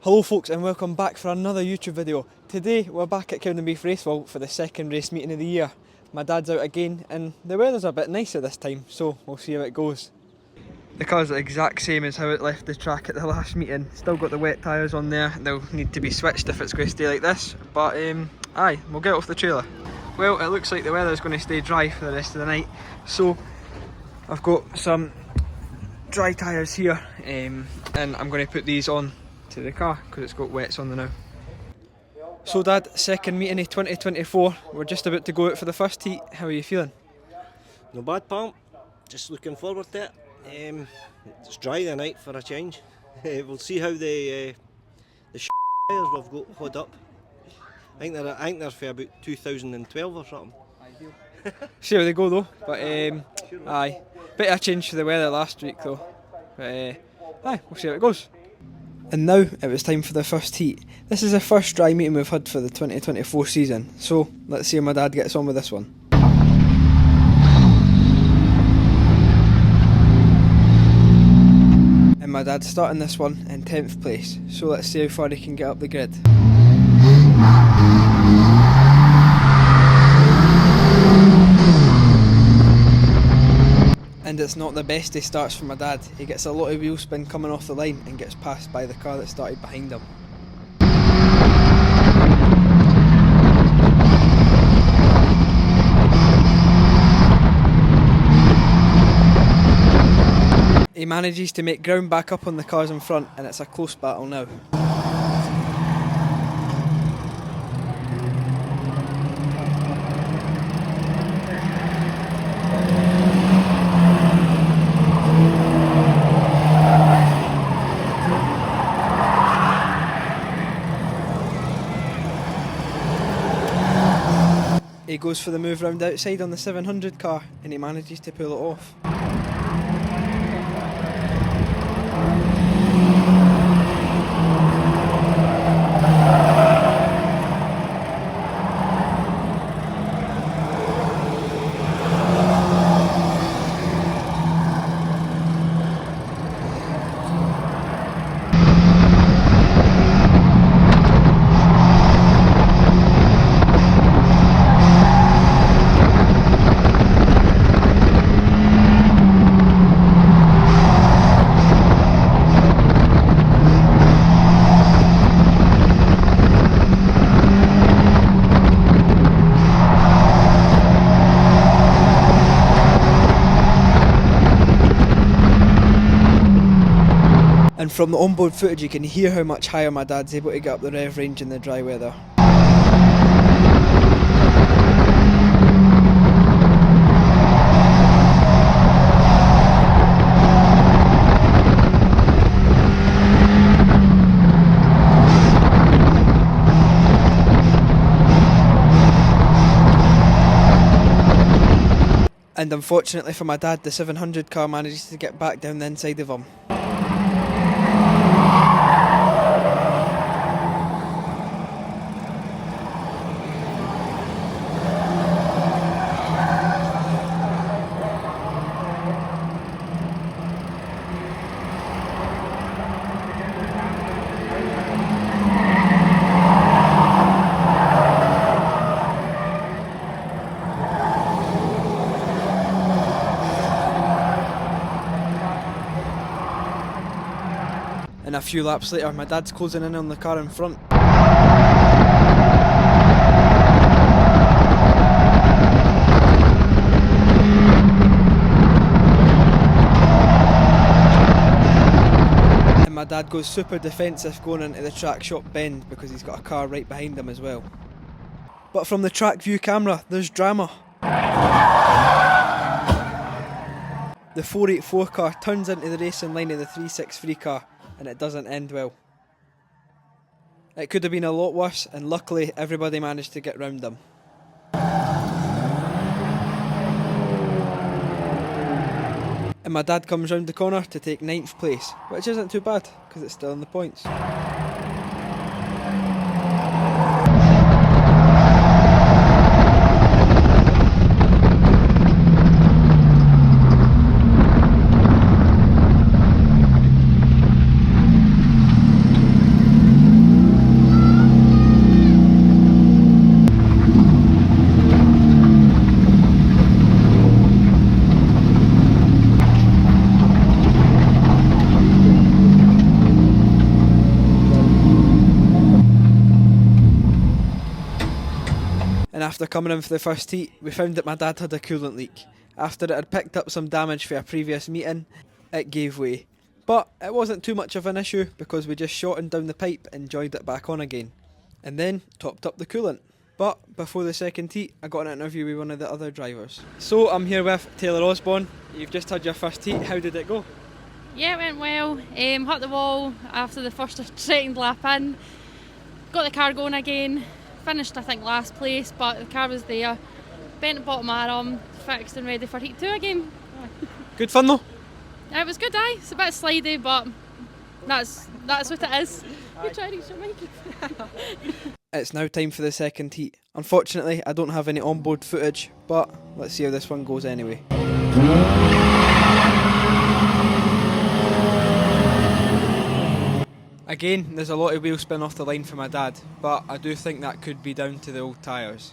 Hello folks and welcome back for another YouTube video. Today we're back at Cowdenbeath Racewall for the second race meeting of the year. My dad's out again and the weather's a bit nicer this time, so we'll see how it goes. The car's the exact same as how it left the track at the last meeting. Still got the wet tyres on there. They'll need to be switched if it's going to stay like this, but aye, we'll get off the trailer. Well, it looks like the weather's going to stay dry for the rest of the night, so I've got some dry tyres here and I'm going to put these on to the car because it's got wets on the now. So Dad, second meeting of 2024, we're just about to go out for the first heat. How are you feeling? No bad, pal. Just looking forward to it. It's dry tonight for a change. We'll see how the tyres we've got hold up. I think they're for about 2012 or something. See how they go though, but aye, bit of a change for the weather last week though. But aye, we'll see how it goes. And now it was time for the first heat. This is the first dry meeting we've had for the 2024 season, so let's see how my dad gets on with this one. And my dad's starting this one in 10th place, so let's see how far he can get up the grid. And it's not the best he starts for my dad. He gets a lot of wheel spin coming off the line and gets passed by the car that started behind him. He manages to make ground back up on the cars in front and it's a close battle now. He goes for the move round outside on the 700 car and he manages to pull it off. And from the onboard footage you can hear how much higher my dad's able to get up the rev range in the dry weather. And unfortunately for my dad, the 700 car manages to get back down the inside of him. And a few laps later, my dad's closing in on the car in front. And my dad goes super defensive going into the track shop bend because he's got a car right behind him as well. But from the track view camera, there's drama. The 484 car turns into the racing line of the 363 car. And it doesn't end well. It could have been a lot worse, and luckily everybody managed to get round them. And my dad comes round the corner to take 9th place, which isn't too bad because it's still in the points. after coming in for the first heat, we found that my dad had a coolant leak. After it had picked up some damage for a previous meeting, it gave way. But it wasn't too much of an issue because we just shortened down the pipe and joined it back on again. And then topped up the coolant. But before the second heat, I got an interview with one of the other drivers. So I'm here with Taylor Osborne. You've just had your first heat. How did it go? Yeah, it went well. Hit the wall after the first or second lap in. Got the car going again. Finished, I think, last place, but the car was there. Bent the bottom arm, fixed and ready for heat 2 again. Good fun though? It was good, aye. It's a bit slidey, but that's what it is. You try to reach your mic. It's now time for the second heat. Unfortunately, I don't have any onboard footage, but let's see how this one goes anyway. Again, there's a lot of wheel spin off the line for my dad, but I do think that could be down to the old tyres.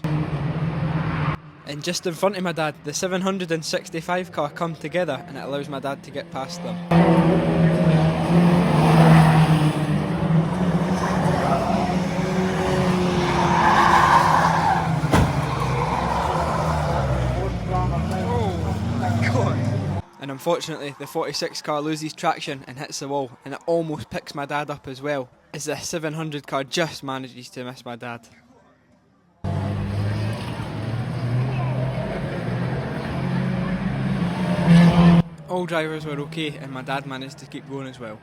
And just in front of my dad, the 765 car come together and it allows my dad to get past them. And unfortunately, the 46 car loses traction and hits the wall, and it almost picks my dad up as well, as the 700 car just manages to miss my dad. All drivers were okay, and my dad managed to keep going as well.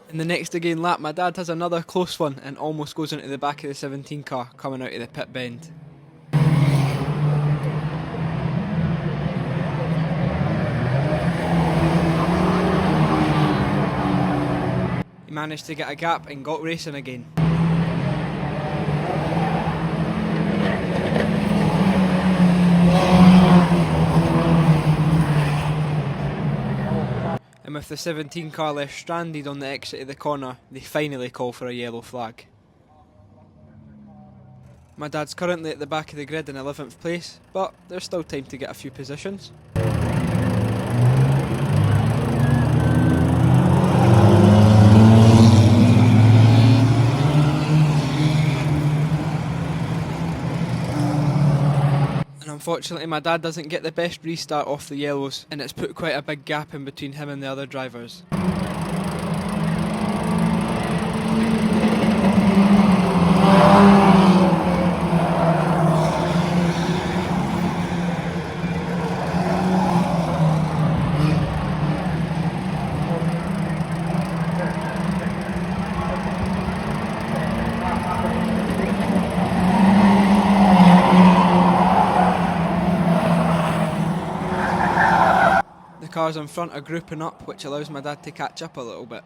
In the next again lap, my dad has another close one and almost goes into the back of the 17 car coming out of the pit bend. He managed to get a gap and got racing again. And with the 17 car left stranded on the exit of the corner, they finally call for a yellow flag. My dad's currently at the back of the grid in 11th place, but there's still time to get a few positions. Unfortunately, my dad doesn't get the best restart off the yellows, and it's put quite a big gap in between him and the other drivers. The cars in front are grouping up, which allows my dad to catch up a little bit.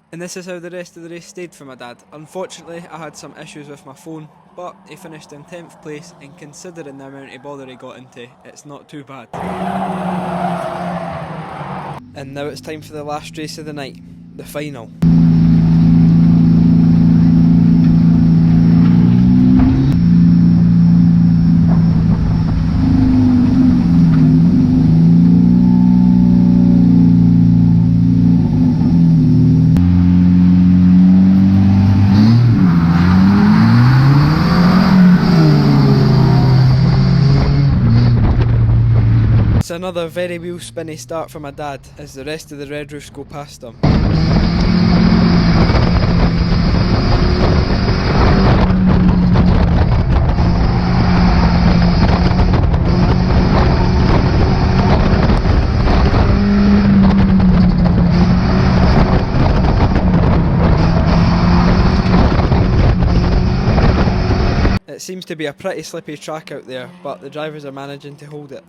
And this is how the rest of the race stayed for my dad. Unfortunately, I had some issues with my phone, but he finished in 10th place, and considering the amount of bother he got into, it's not too bad. And now it's time for the last race of the night, the final. It's another very wheel spinny start for my dad as the rest of the Red Roofs go past him. It seems to be a pretty slippy track out there, but the drivers are managing to hold it.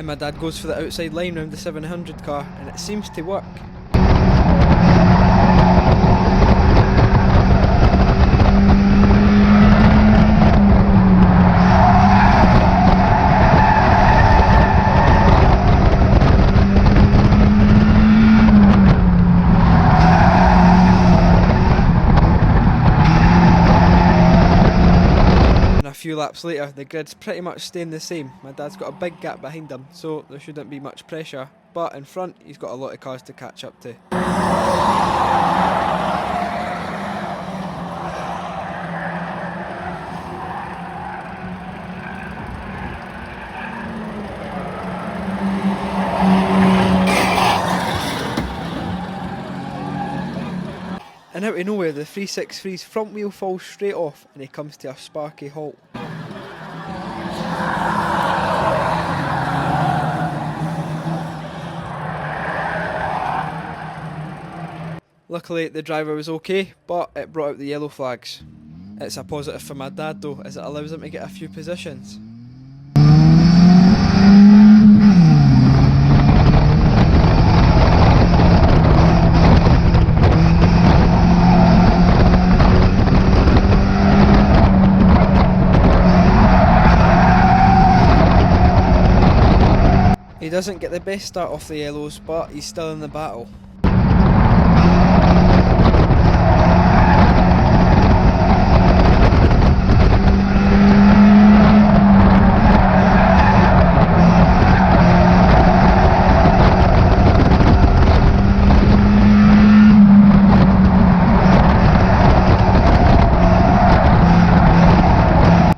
And my dad goes for the outside line round the 700 car, and it seems to work. A few laps later, the grid's pretty much staying the same. My dad's got a big gap behind him, so there shouldn't be much pressure, but in front he's got a lot of cars to catch up to. And out of nowhere, the 363's front wheel falls straight off and he comes to a sparky halt. Luckily the driver was okay, but it brought out the yellow flags. It's a positive for my dad though, as it allows him to get a few positions. He doesn't get the best start off the yellows, but he's still in the battle.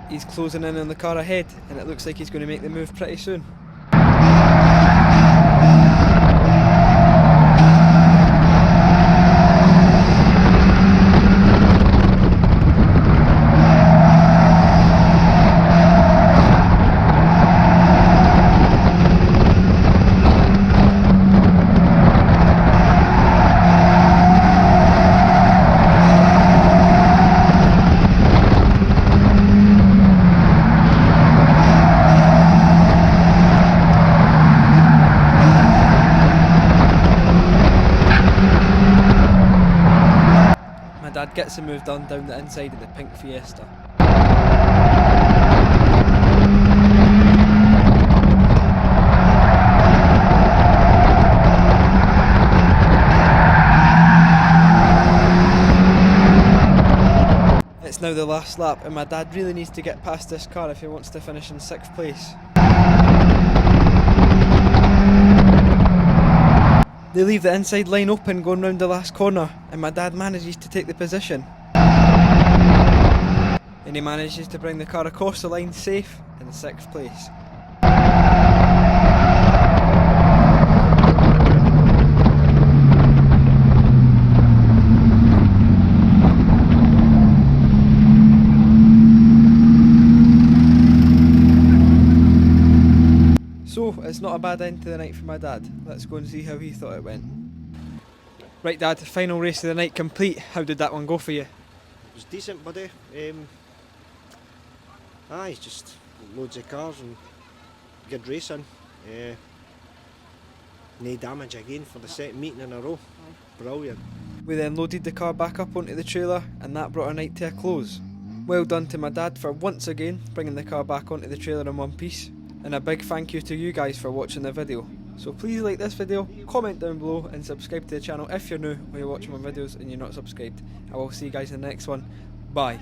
He's closing in on the car ahead, and it looks like he's going to make the move pretty soon. Dad gets the move done down the inside of the pink Fiesta. It's now the last lap and my dad really needs to get past this car if he wants to finish in 6th place. They leave the inside line open going round the last corner and my dad manages to take the position. And he manages to bring the car across the line safe in 6th place. So, it's not a bad end to the night for my dad. Let's go and see how he thought it went. Right Dad, final race of the night complete. How did that one go for you? It was decent, buddy. Just loads of cars and good racing. No damage again for the second meeting in a row. Brilliant. We then loaded the car back up onto the trailer and that brought our night to a close. Well done to my dad for once again bringing the car back onto the trailer in one piece. And a big thank you to you guys for watching the video. So please like this video, comment down below and subscribe to the channel if you're new or you're watching my videos and you're not subscribed. I will see you guys in the next one. Bye.